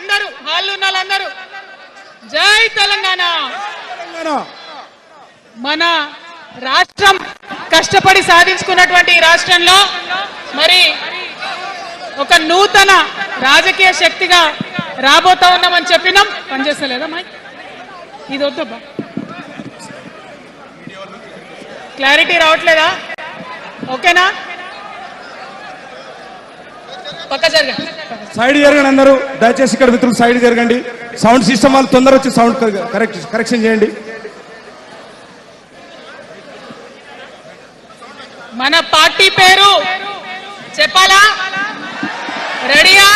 అందరూ హాల్లో ఉన్న వాళ్ళందరూ జై తెలంగాణ. మన రాష్ట్రం కష్టపడి సాధించుకున్నటువంటి ఈ రాష్ట్రంలో మరి ఒక నూతన రాజకీయ శక్తిగా రాబోతా ఉన్నామని చెప్పినాం. పనిచేస్తలేదా మై? ఇది వద్దబ్బా, క్లారిటీ రావట్లేదా? ఓకేనా? పక్క జరగండి, సైడ్ జరగండి అందరూ దయచేసి. ఇక్కడ మిత్రులు సైడ్ జరగండి. సౌండ్ సిస్టమ్ వాళ్ళు తొందర వచ్చి సౌండ్ కరెక్షన్ చేయండి. మన పార్టీ పేరు చెప్పాలా? రెడీయా?